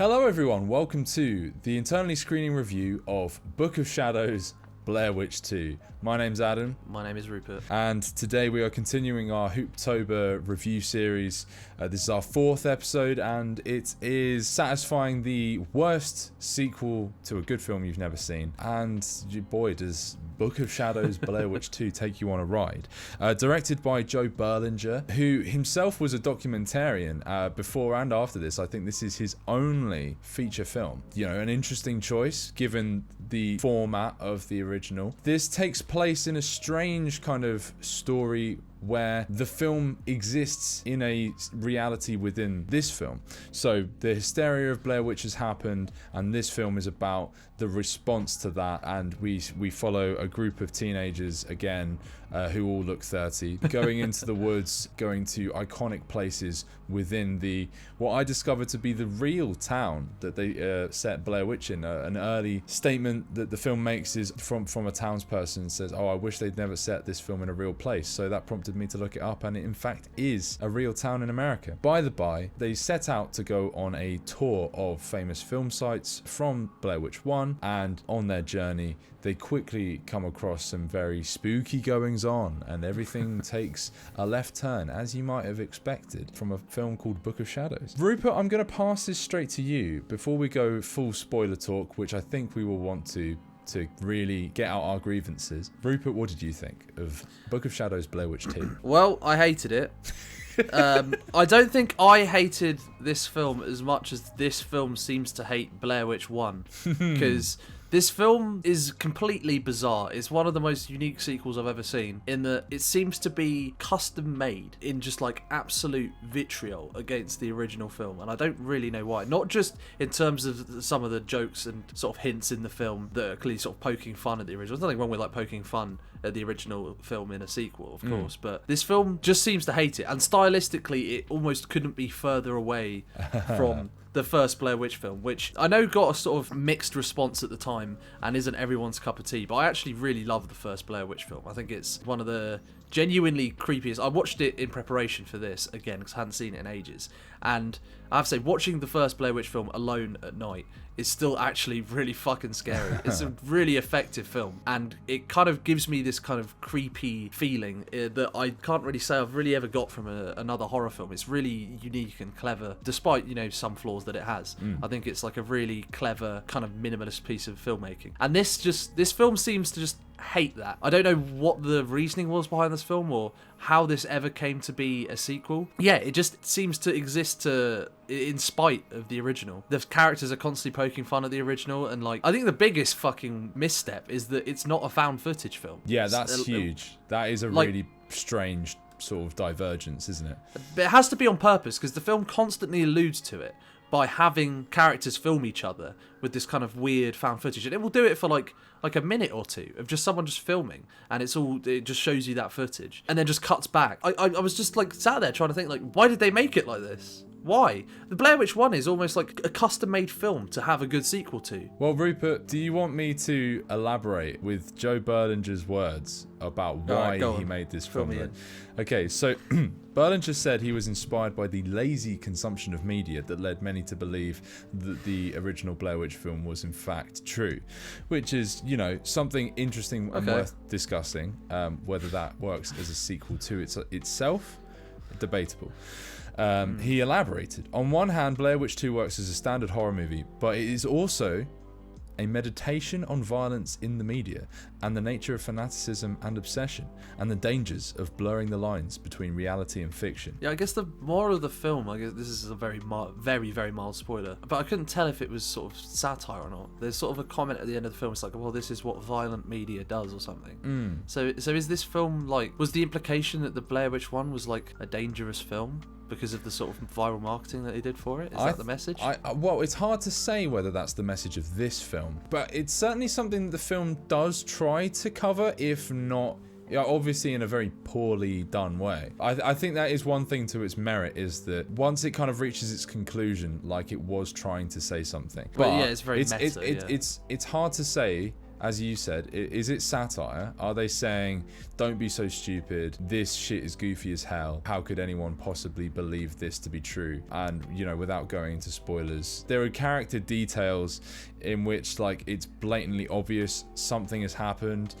Hello everyone, welcome to the internally screening review of Book of Shadows, Blair Witch 2. My name's Adam. My name is Rupert. And today we are continuing our Hooptober review series. This is our 4th episode and it is satisfying the worst sequel to a good film you've never seen. And boy, does Book of Shadows, Blair Witch 2 take you on a ride. Directed by Joe Berlinger, who himself was a documentarian before and after this. I think this is his only feature film. You know, an interesting choice given the format of the original. This takes place in a strange kind of story where the film exists in a reality within this film. So the hysteria of Blair Witch has happened, and this film is about the response to that, and we follow a group of teenagers again who all look 30, going into the woods, going to iconic places within what I discovered to be the real town that they set Blair Witch in. An early statement that the film makes is from a townsperson, says, "Oh, I wish they'd never set this film in a real place." So that prompted me to look it up, and it in fact is a real town in America. By the by, they set out to go on a tour of famous film sites from Blair Witch 1, and on their journey they quickly come across some very spooky goings on, and everything takes a left turn, as you might have expected from a film called Book of Shadows. Rupert, I'm going to pass this straight to you before we go full spoiler talk, which I think we will want to really get out our grievances. Rupert, what did you think of Book of Shadows, Blair Witch 2? Well, I hated it. I don't think I hated this film as much as this film seems to hate Blair Witch 1, because this film is completely bizarre. It's one of the most unique sequels I've ever seen, in that it seems to be custom made in just like absolute vitriol against the original film, and I don't really know why. Not just in terms of some of the jokes and sort of hints in the film that are clearly sort of poking fun at the original. There's nothing wrong with like poking fun at the original film in a sequel, of course, but this film just seems to hate it, and stylistically it almost couldn't be further away from the first Blair Witch film, which I know got a sort of mixed response at the time and isn't everyone's cup of tea, but I actually really love the first Blair Witch film. I think it's one of the genuinely creepiest. I watched it in preparation for this again because I hadn't seen it in ages, and I have to say, watching the first Blair Witch film alone at night is still actually really fucking scary. It's a really effective film, and it kind of gives me this kind of creepy feeling that I can't really say I've really ever got from another horror film. It's really unique and clever, despite, you know, some flaws that it has. I think it's like a really clever kind of minimalist piece of filmmaking, and this film seems to just hate that. I don't know what the reasoning was behind this film or how this ever came to be a sequel. Yeah, it just seems to exist in spite of the original. The characters are constantly poking fun at the original, and like I think the biggest fucking misstep is that it's not a found footage film. Yeah, that's huge. That is a really strange sort of divergence, isn't it? But it has to be on purpose, because the film constantly alludes to it by having characters film each other with this kind of weird found footage, and it will do it for like a minute or two of just someone just filming, and it just shows you that footage and then just cuts back. I was just like sat there trying to think, like, why did they make it like this? Why? The Blair Witch 1 is almost like a custom-made film to have a good sequel to. Well, Rupert, do you want me to elaborate with Joe Berlinger's words about why he made this film? Okay, so Berlinger said he was inspired by the lazy consumption of media that led many to believe that the original Blair Witch film was in fact true, which is, you know, something interesting and worth discussing. Whether that works as a sequel to itself, debatable. He elaborated. On one hand, Blair Witch 2 works as a standard horror movie, but it is also a meditation on violence in the media and the nature of fanaticism and obsession and the dangers of blurring the lines between reality and fiction. Yeah, I guess the moral of the film, I guess this is a very, very mild spoiler, but I couldn't tell if it was sort of satire or not. There's sort of a comment at the end of the film, it's like, well, this is what violent media does or something. So is this film like, was the implication that the Blair Witch 1 was like a dangerous film because of the sort of viral marketing that they did for it? Is that the message? Well, it's hard to say whether that's the message of this film, but it's certainly something that the film does try to cover, if not, obviously in a very poorly done way. I think that is one thing to its merit, is that once it kind of reaches its conclusion, like it was trying to say something. But yeah, it's very meta. It's hard to say as you said, is it satire? Are they saying, don't be so stupid, this shit is goofy as hell, how could anyone possibly believe this to be true? And, you know, without going into spoilers, there are character details in which, like, it's blatantly obvious something has happened,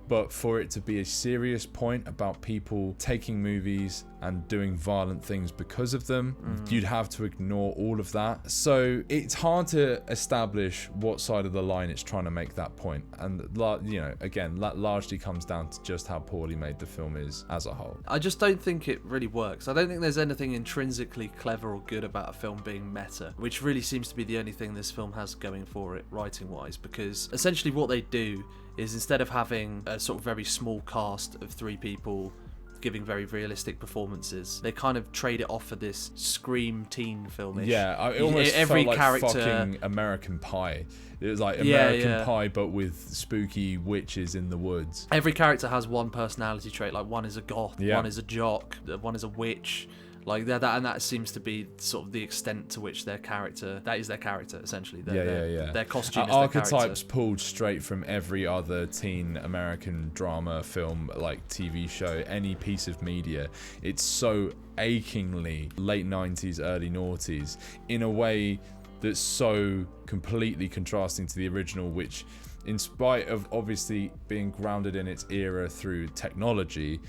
but for it to be a serious point about people taking movies and doing violent things because of them, you'd have to ignore all of that. So it's hard to establish what side of the line it's trying to make that point. And, you know, again, that largely comes down to just how poorly made the film is as a whole. I just don't think it really works. I don't think there's anything intrinsically clever or good about a film being meta, which really seems to be the only thing this film has going for it, writing-wise, because essentially what they do is, instead of having a sort of very small cast of 3 people giving very realistic performances, they kind of trade it off for this Scream teen film-ish. Yeah, it almost every felt like character... fucking American Pie. It was like American Pie, but with spooky witches in the woods. Every character has one personality trait. Like, one is a goth, Yeah. one is a jock, one is a witch. Like that seems to be sort of the extent to which that is their character, essentially. Their costume is archetypes their character. pulled straight from every other teen American drama, film, like TV show, any piece of media. It's so achingly late 90s, early noughties in a way that's so completely contrasting to the original, which, in spite of obviously being grounded in its era through technology,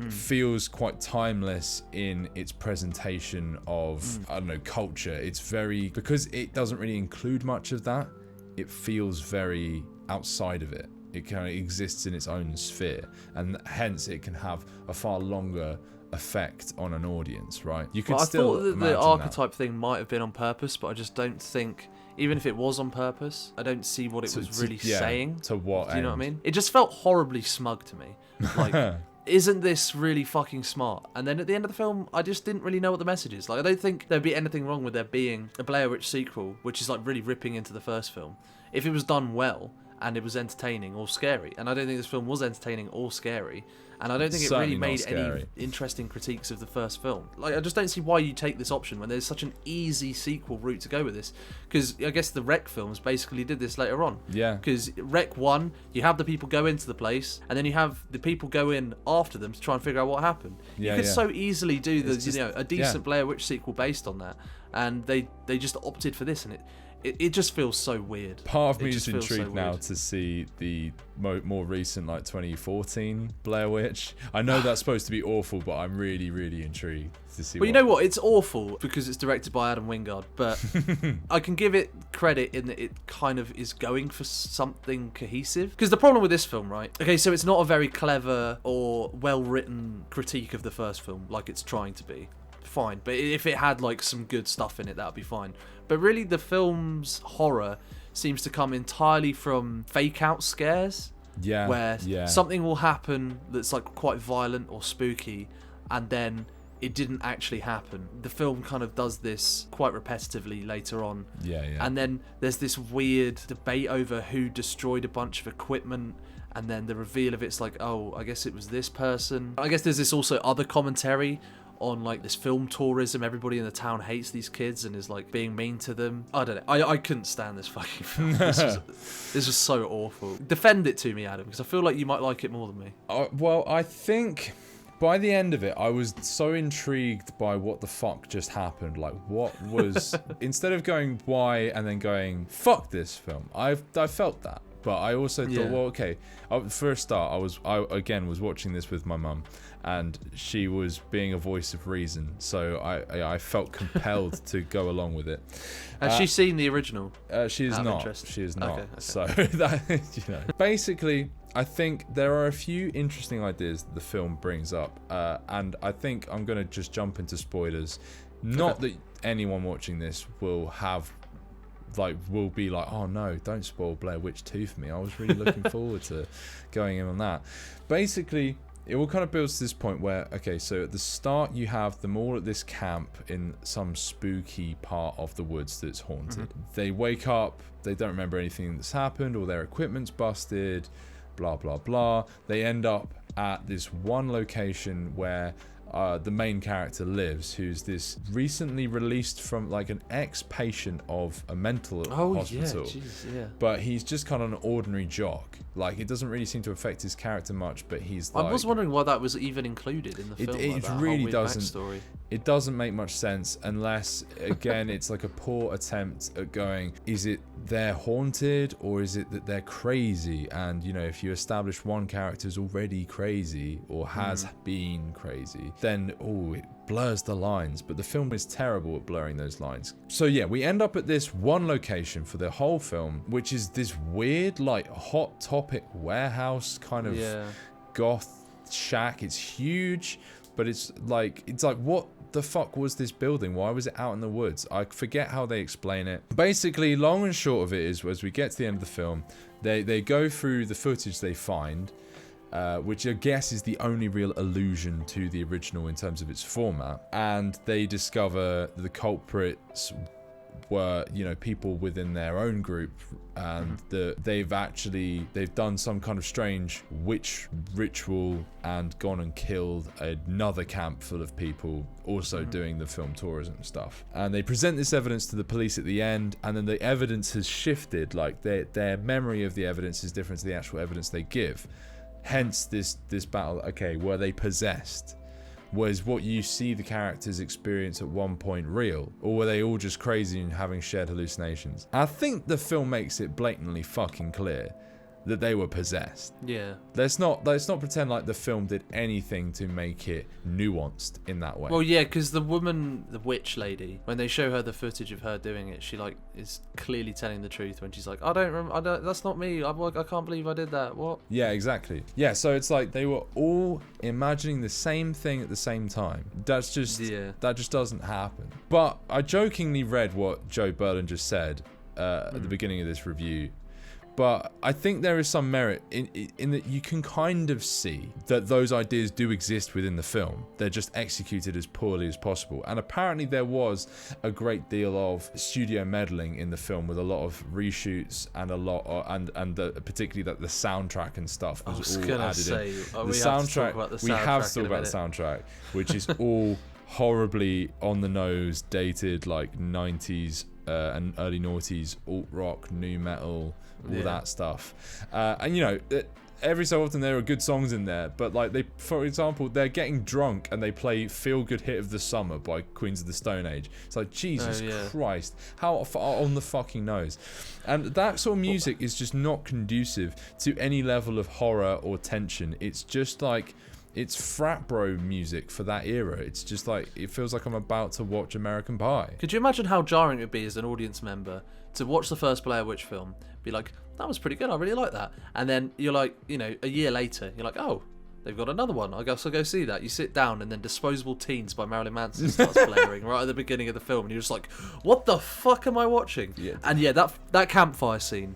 feels quite timeless in its presentation of, I don't know, culture. It's very, because it doesn't really include much of that, it feels very outside of it. It kind of exists in its own sphere, and hence it can have a far longer effect on an audience, right? You could I still thought that the imagine archetype thing might have been on purpose, but I just don't think, even if it was on purpose, I don't see what it was really saying. To what Do you know what I end? mean? It just felt horribly smug to me. Like, isn't this really fucking smart? And then at the end of the film, I just didn't really know what the message is. Like, I don't think there'd be anything wrong with there being a Blair Witch sequel, which is like really ripping into the first film, if it was done well and it was entertaining or scary. And I don't think this film was entertaining or scary. And I don't think it really made any interesting critiques of the first film. Like, I just don't see why you take this option when there's such an easy sequel route to go with this. Because I guess the Wreck films basically did this later on. Yeah. Because Wreck 1, you have the people go into the place, and then you have the people go in after them to try and figure out what happened. Yeah, you could so easily do a decent yeah. Blair Witch sequel based on that. And they just opted for this, and it just feels so weird. Part of me is intrigued now to see the more recent, like 2014 Blair Witch. I know that's supposed to be awful, but I'm really, really intrigued to see. Well, you know what? It's awful because it's directed by Adam Wingard, but I can give it credit in that it kind of is going for something cohesive. Because the problem with this film, right? Okay, so it's not a very clever or well-written critique of the first film, like it's trying to be. Fine, but if it had like some good stuff in it, that would be fine. But really, the film's horror seems to come entirely from fake out scares, where something will happen that's like quite violent or spooky, and then it didn't actually happen. The film kind of does this quite repetitively later on. And then there's this weird debate over who destroyed a bunch of equipment, and then the reveal of it's like, oh, I guess it was this person. I guess there's this also other commentary on like this film tourism. Everybody in the town hates these kids and is like being mean to them. I don't know. I couldn't stand this fucking film. This was so awful. Defend it to me, Adam, because I feel like you might like it more than me. Well, I think by the end of it, I was so intrigued by what the fuck just happened. Like, what was... Instead of going, why, and then going, fuck this film, I felt that. But I also thought, well, okay. For a start, I again was watching this with my mum, and she was being a voice of reason, so I felt compelled to go along with it. Has she seen the original? She is not. Interest? She is not. Okay. So that, basically, I think there are a few interesting ideas that the film brings up, and I think I'm going to just jump into spoilers. Not that anyone watching this will be like, oh no, don't spoil Blair Witch 2 for me. I was really looking forward to going in on that. Basically, it all kind of builds to this point where, okay, so at the start you have them all at this camp in some spooky part of the woods that's haunted. They wake up, they don't remember anything that's happened, or their equipment's busted, blah blah blah. They end up at this one location where the main character lives, who's this recently released from like an ex-patient of a mental hospital. Yeah, jeez, yeah. But he's just kind of an ordinary jock. Like, it doesn't really seem to affect his character much, but he's like... I was wondering why that was even included in the film. It really doesn't. It doesn't make much sense unless, again, it's like a poor attempt at going, is it they're haunted or is it that they're crazy? And, you know, if you establish one character's already crazy or has been crazy, then, it blurs the lines. But the film is terrible at blurring those lines. So yeah, we end up at this one location for the whole film, which is this weird, like, Hot Topic warehouse kind of goth shack. It's huge, but it's like what the fuck was this building? Why was it out in the woods? I forget how they explain it. Basically, long and short of it is, as we get to the end of the film, they go through the footage they find, which I guess is the only real allusion to the original in terms of its format, and they discover the culprits were, you know, people within their own group, and they've done some kind of strange witch ritual and gone and killed another camp full of people also doing the film tourism stuff. And they present this evidence to the police at the end, and then the evidence has shifted. Like, their memory of the evidence is different to the actual evidence they give. Hence this battle. Okay, were they possessed? Was what you see the characters experience at one point real? Or were they all just crazy and having shared hallucinations? I think the film makes it blatantly fucking clear that they were possessed. Yeah. Let's not pretend like the film did anything to make it nuanced in that way. Well, yeah, because the woman, the witch lady, when they show her the footage of her doing it, she like is clearly telling the truth when she's like, I don't remember, that's not me. I can't believe I did that. What? Yeah, exactly. Yeah, so it's like they were all imagining the same thing at the same time. That just doesn't happen. But I jokingly read what Joe Berlinger said at the beginning of this review. But I think there is some merit in that you can kind of see that those ideas do exist within the film. They're just executed as poorly as possible. And apparently there was a great deal of studio meddling in the film, with a lot of reshoots and a lot of, particularly that the soundtrack and stuff was all added in. We have to talk about the soundtrack, which is all horribly on the nose, dated, like 90s and early noughties alt rock, new metal, all that stuff. And you know, every so often there are good songs in there, but like for example, they're getting drunk and they play "Feel Good Hit of the Summer" by Queens of the Stone Age. It's like, Jesus Christ, how far on the fucking nose. And that sort of music is just not conducive to any level of horror or tension. It's just like, it's frat bro music for that era. It's just like, it feels like I'm about to watch American Pie. Could you imagine how jarring it would be as an audience member to watch the first Blair Witch film, be like, that was pretty good, I really like that, and then you're like, you know, a year later, you're like, oh, they've got another one, I guess I'll go see that. You sit down and then Disposable Teens by Marilyn Manson starts blaring right at the beginning of the film, and you're just like, what the fuck am I watching? Yeah. And yeah, that campfire scene,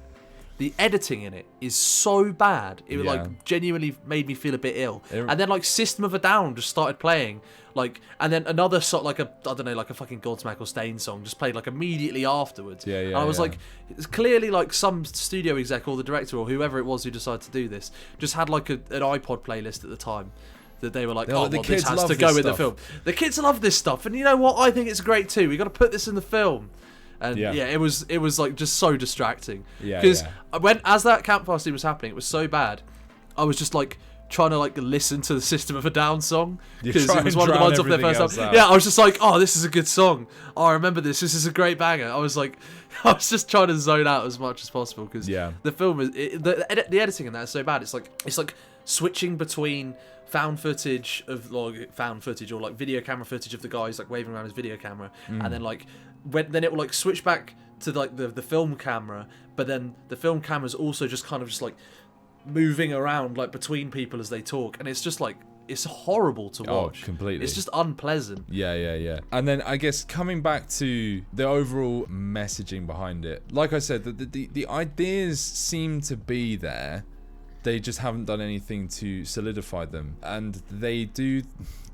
the editing in it is so bad. It like genuinely made me feel a bit ill. And then like System of a Down just started playing, like, and then another sort, like a, I don't know, like a fucking Godsmack or Stain song just played like immediately afterwards. And I was like, it's clearly like some studio exec or the director or whoever it was who decided to do this just had like an iPod playlist at the time that they were like, this has to go with the film. The kids love this stuff, and you know what? I think it's great too. We got to put this in the film. And it was like just so distracting. Because as that campfire scene was happening, it was so bad. I was just like trying to like listen to the System of a Down song, because it was one of the ones off their first album. Yeah, I was just like, oh, this is a good song. Oh, I remember this. This is a great banger. I was just trying to zone out as much as possible, because the film is the editing in that is so bad. It's like switching between found footage or like video camera footage of the guys like waving around his video camera, and then like then it will like switch back to like the film camera, but then the film camera's also just kind of just like moving around like between people as they talk, and it's just like, it's horrible to watch. Oh, completely. It's just unpleasant. Yeah. And then I guess coming back to the overall messaging behind it, like I said, the ideas seem to be there. They just haven't done anything to solidify them, and they do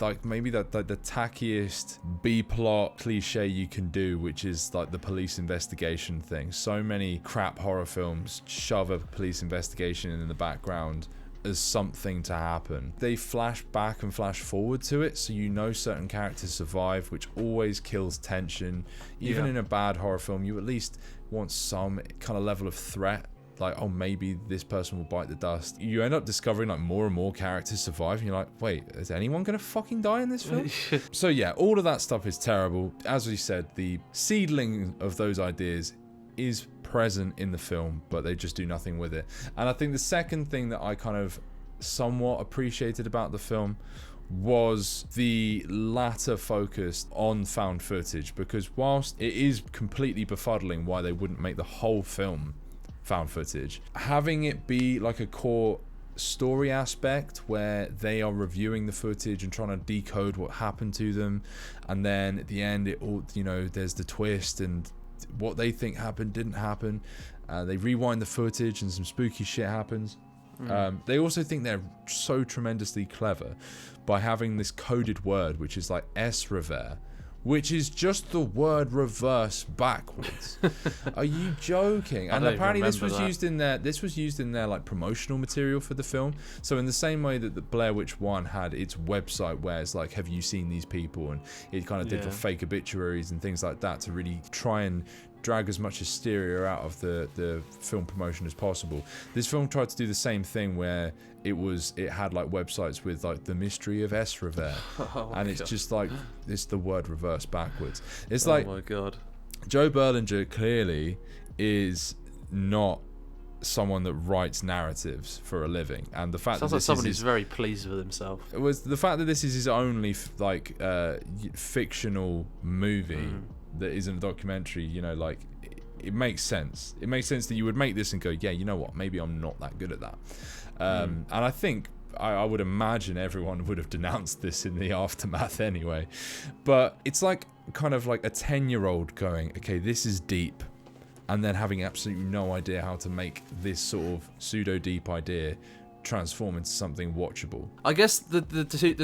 like maybe the tackiest B-plot cliche you can do, which is like the police investigation thing. So many crap horror films shove a police investigation in the background as something to happen. They flash back and flash forward to it, so you know certain characters survive, which always kills tension. Even in a bad horror film, you at least want some kind of level of threat. Like, oh, maybe this person will bite the dust. You end up discovering like more and more characters survive, and you're like, wait, is anyone gonna fucking die in this film? So yeah, all of that stuff is terrible. As we said, the seedling of those ideas is present in the film, but they just do nothing with it. And I think the second thing that I kind of somewhat appreciated about the film was the latter focus on found footage, because whilst it is completely befuddling why they wouldn't make the whole film found footage, having it be like a core story aspect where they are reviewing the footage and trying to decode what happened to them, and then at the end it all, you know, there's the twist and what they think happened didn't happen. They rewind the footage and some spooky shit happens. They also think they're so tremendously clever by having this coded word which is like S-rever, which is just the word reverse backwards. Are you joking? And apparently this was used in their like promotional material for the film. So in the same way that the Blair Witch 1 had its website where it's like, have you seen these people? And it kind of did the fake obituaries and things like that to really try and drag as much hysteria out of the film promotion as possible. This film tried to do the same thing where it had like websites with like the mystery of S-rever, and it's just like it's the word reverse backwards. It's like, oh my god, Joe Berlinger clearly is not someone that writes narratives for a living, and the fact sounds that like someone who's very pleased with himself. It was the fact that this is his only fictional movie that isn't a documentary. You know, like it makes sense. It makes sense that you would make this and go, yeah, you know what? Maybe I'm not that good at that. And I think I would imagine everyone would have denounced this in the aftermath anyway. But it's like kind of like a 10-year-old going, okay, this is deep, and then having absolutely no idea how to make this sort of pseudo deep idea transform into something watchable. I guess the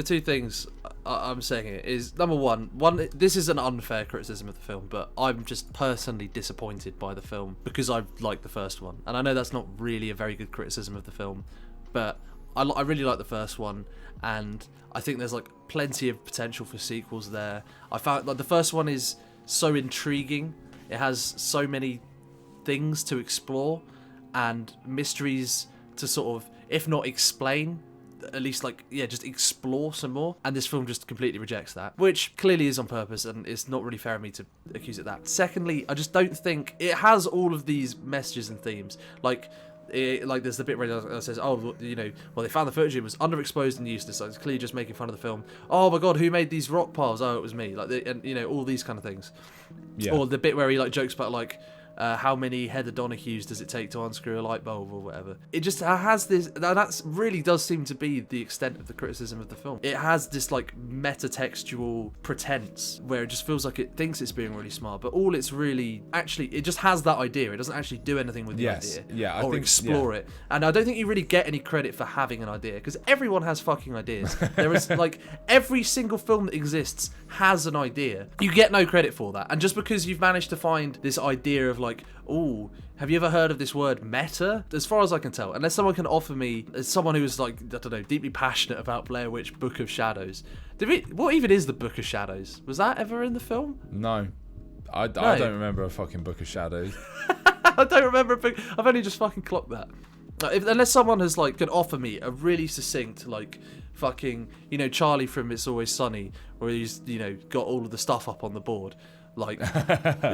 two things I'm saying here is, number one, this is an unfair criticism of the film, but I'm just personally disappointed by the film because I like the first one, and I know that's not really a very good criticism of the film, but I really like the first one, and I think there's like plenty of potential for sequels there. I found like the first one is so intriguing. It has so many things to explore and mysteries to sort of, if not explain, at least like, yeah, just explore some more. And this film just completely rejects that, which clearly is on purpose, and it's not really fair of me to accuse it of that. Secondly, I just don't think it has all of these messages and themes. Like there's the bit where it says, oh, you know, well, they found the footage, it was underexposed and useless. So it's clearly just making fun of the film. Oh my god, who made these rock piles? Oh, it was me. Like, and you know, all these kind of things. Yeah. Or the bit where he like jokes about like, how many Heather Donahues does it take to unscrew a light bulb or whatever. It just has this, that really does seem to be the extent of the criticism of the film. It has this like meta-textual pretense where it just feels like it thinks it's being really smart, but all it's really, actually, it just has that idea. It doesn't actually do anything with the idea or explore it. And I don't think you really get any credit for having an idea, because everyone has fucking ideas. There is like, every single film that exists has an idea. You get no credit for that. And just because you've managed to find this idea of like, oh, have you ever heard of this word meta? As far as I can tell, unless someone can offer me, as someone who is like, I don't know, deeply passionate about Blair Witch Book of Shadows. What even is the Book of Shadows? Was that ever in the film? No. I don't remember a fucking Book of Shadows. I don't remember a book. I've only just fucking clocked that. Unless someone has like, can offer me a really succinct, like, fucking, you know, Charlie from It's Always Sunny, where he's, you know, got all of the stuff up on the board, like,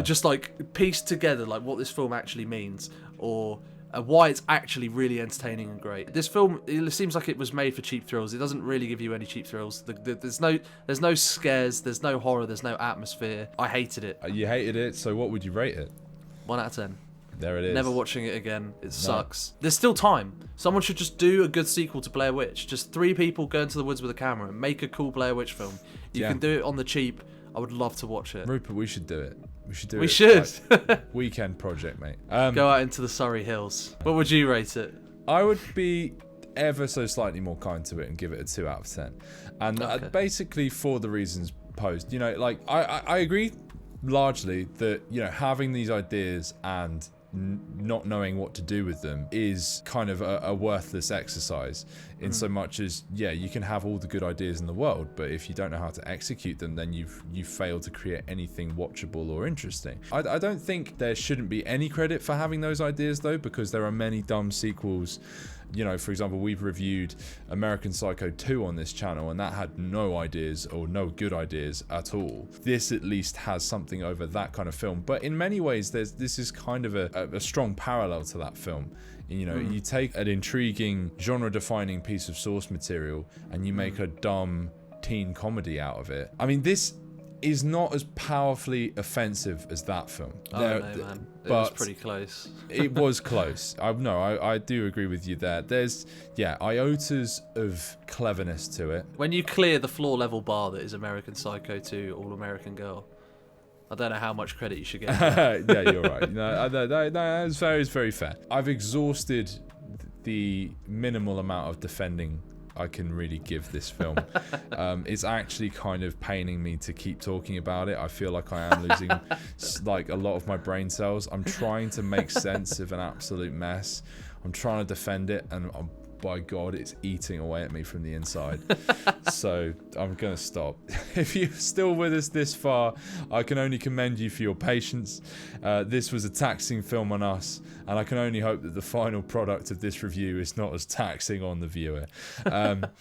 just like pieced together like what this film actually means, or why it's actually really entertaining and great. This film, it seems like it was made for cheap thrills. It doesn't really give you any cheap thrills. There's no scares, there's no horror, there's no atmosphere. I hated it. You hated it, so what would you rate it? 1 out of 10. There it is. Never watching it again. It sucks. There's still time. Someone should just do a good sequel to Blair Witch. Just 3 people go into the woods with a camera and make a cool Blair Witch film. You can do it on the cheap. I would love to watch it. Rupert, we should do it. We should. Like, weekend project, mate. Go out into the Surrey Hills. What would you rate it? I would be ever so slightly more kind to it and give it a 2 out of 10. And basically for the reasons posed. You know, like, I agree largely that, you know, having these ideas and not knowing what to do with them is kind of a worthless exercise in so much as, yeah, you can have all the good ideas in the world, but if you don't know how to execute them, then you've failed to create anything watchable or interesting. I don't think there shouldn't be any credit for having those ideas, though, because there are many dumb sequels. You know, for example, we've reviewed American Psycho 2 on this channel, and that had no ideas or no good ideas at all. This at least has something over that kind of film. But in many ways, this is kind of a strong parallel to that film. You know, you take an intriguing, genre-defining piece of source material and you make a dumb teen comedy out of it. I mean, this is not as powerfully offensive as that film. Oh, no, man. It was pretty close. It was close. I do agree with you there. There's, iotas of cleverness to it. When you clear the floor level bar that is American Psycho 2, All American Girl, I don't know how much credit you should get. Yeah, you're right. No, that's very fair. I've exhausted the minimal amount of defending I can really give this film. It's actually kind of paining me to keep talking about it. I feel like I am losing like a lot of my brain cells. I'm trying to make sense of an absolute mess. I'm trying to defend it, and by God, it's eating away at me from the inside. So I'm going to stop. If you're still with us this far, I can only commend you for your patience. This was a taxing film on us, and I can only hope that the final product of this review is not as taxing on the viewer.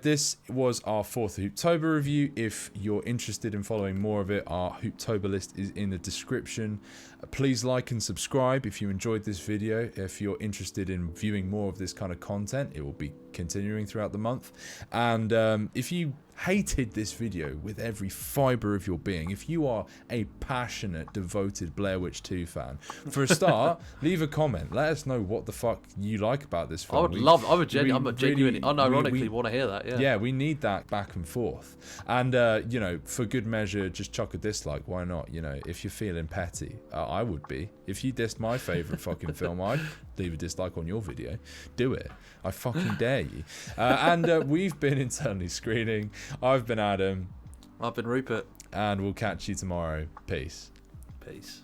This was our 4th Hooptober review. If you're interested in following more of it, our Hooptober list is in the description. Please like and subscribe if you enjoyed this video. If you're interested in viewing more of this kind of content, it will be continuing throughout the month. And if you hated this video with every fibre of your being, if you are a passionate, devoted Blair Witch 2 fan, for a start, leave a comment. Let us know what the fuck you like about this film. I'm genuinely, unironically want to hear that. Yeah, we need that back and forth. And, you know, for good measure, just chuck a dislike. Why not? You know, if you're feeling petty, I would be. If you dissed my favourite fucking film, I'd leave a dislike on your video. Do it. I fucking dare you. And we've been Internally Screening. I've been Adam. I've been Rupert. And we'll catch you tomorrow. Peace. Peace.